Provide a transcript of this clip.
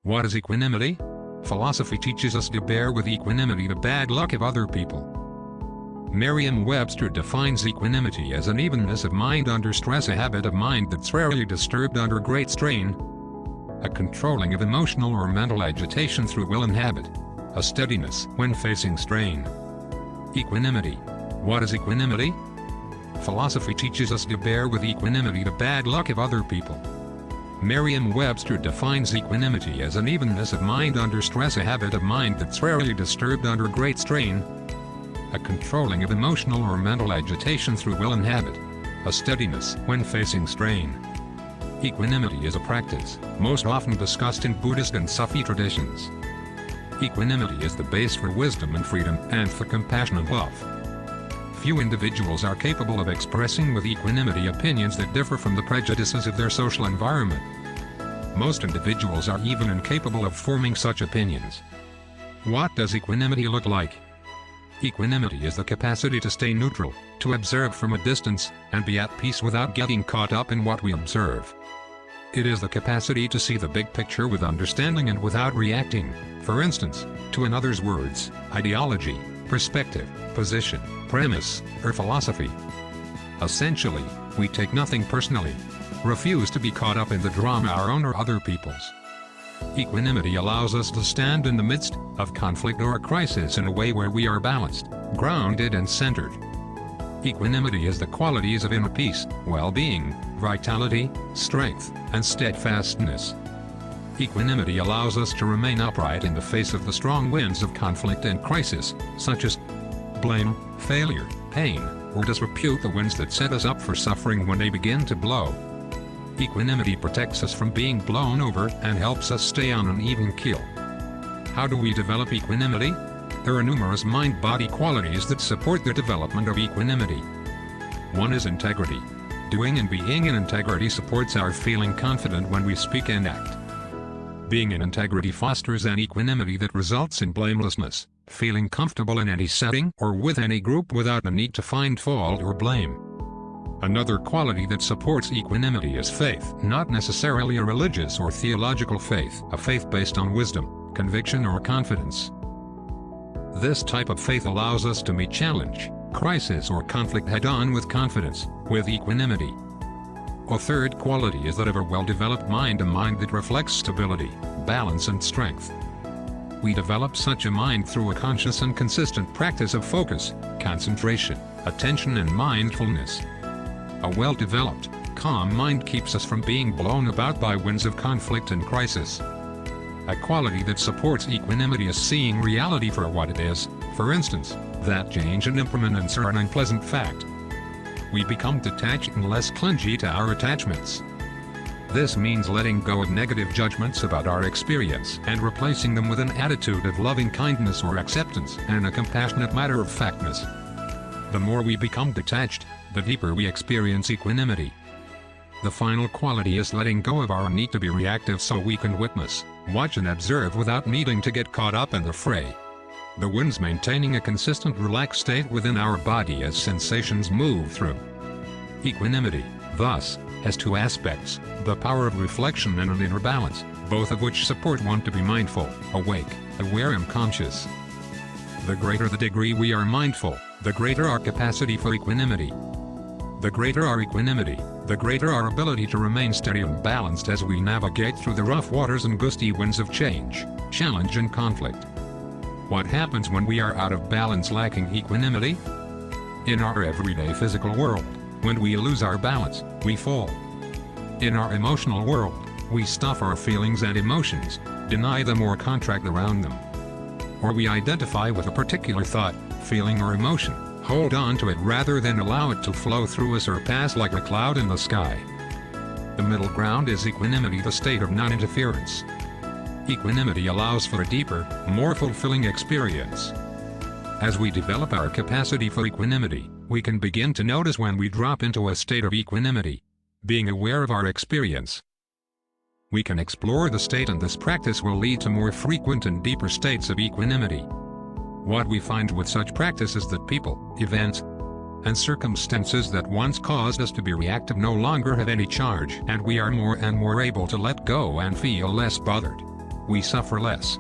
What is equanimity? Philosophy teaches us to bear with equanimity the bad luck of other people. Merriam-Webster defines equanimity as an evenness of mind under stress, a habit of mind that's rarely disturbed under great strain, a controlling of emotional or mental agitation through will and habit, a steadiness when facing strain. Equanimity. What is equanimity? Philosophy teaches us to bear with equanimity the bad luck of other people. Merriam-Webster defines equanimity as an evenness of mind under stress, a habit of mind that's rarely disturbed under great strain, a controlling of emotional or mental agitation through will and habit, a steadiness when facing strain. Equanimity is a practice, most often discussed in Buddhist and Sufi traditions. Equanimity is the base for wisdom and freedom and for compassion and love. Few individuals are capable of expressing with equanimity opinions that differ from the prejudices of their social environment. Most individuals are even incapable of forming such opinions. What does equanimity look like? Equanimity is the capacity to stay neutral, to observe from a distance, and be at peace without getting caught up in what we observe. It is the capacity to see the big picture with understanding and without reacting, for instance, to another's words, ideology, perspective, position, premise, or philosophy. Essentially, we take nothing personally, refuse to be caught up in the drama our own or other people's. Equanimity allows us to stand in the midst of conflict or a crisis in a way where we are balanced, grounded and centered. Equanimity is the qualities of inner peace, well-being, vitality, strength, and steadfastness. Equanimity allows us to remain upright in the face of the strong winds of conflict and crisis, such as blame, failure, pain, or disrepute, the winds that set us up for suffering when they begin to blow. Equanimity protects us from being blown over and helps us stay on an even keel. How do we develop equanimity? There are numerous mind-body qualities that support the development of equanimity. One is integrity. Doing and being in integrity supports our feeling confident when we speak and act. Being in integrity fosters an equanimity that results in blamelessness, feeling comfortable in any setting or with any group without the need to find fault or blame. Another quality that supports equanimity is faith, not necessarily a religious or theological faith, a faith based on wisdom, conviction or confidence. This type of faith allows us to meet challenge, crisis or conflict head-on with confidence, with equanimity. A third quality is that of a well-developed mind, a mind that reflects stability, balance and strength. We develop such a mind through a conscious and consistent practice of focus, concentration, attention and mindfulness. A well-developed, calm mind keeps us from being blown about by winds of conflict and crisis. A quality that supports equanimity is seeing reality for what it is, for instance, that change and impermanence are an unpleasant fact. We become detached and less clingy to our attachments. This means letting go of negative judgments about our experience and replacing them with an attitude of loving kindness or acceptance and a compassionate matter-of-factness. The more we become detached, the deeper we experience equanimity. The final quality is letting go of our need to be reactive so we can witness, watch and observe without needing to get caught up in the fray. The winds maintaining a consistent relaxed state within our body as sensations move through. Equanimity, thus, has two aspects, the power of reflection and an inner balance, both of which support one to be mindful, awake, aware and conscious. The greater the degree we are mindful, the greater our capacity for equanimity. The greater our equanimity, the greater our ability to remain steady and balanced as we navigate through the rough waters and gusty winds of change, challenge and conflict. What happens when we are out of balance, lacking equanimity? In our everyday physical world, when we lose our balance, we fall. In our emotional world, we stuff our feelings and emotions, deny them or contract around them. Or we identify with a particular thought, feeling or emotion, hold on to it rather than allow it to flow through us or pass like a cloud in the sky. The middle ground is equanimity, the state of non-interference. Equanimity allows for a deeper, more fulfilling experience. As we develop our capacity for equanimity, we can begin to notice when we drop into a state of equanimity, being aware of our experience. We can explore the state, and this practice will lead to more frequent and deeper states of equanimity. What we find with such practice is that people, events, and circumstances that once caused us to be reactive no longer have any charge, and we are more and more able to let go and feel less bothered. we suffer less.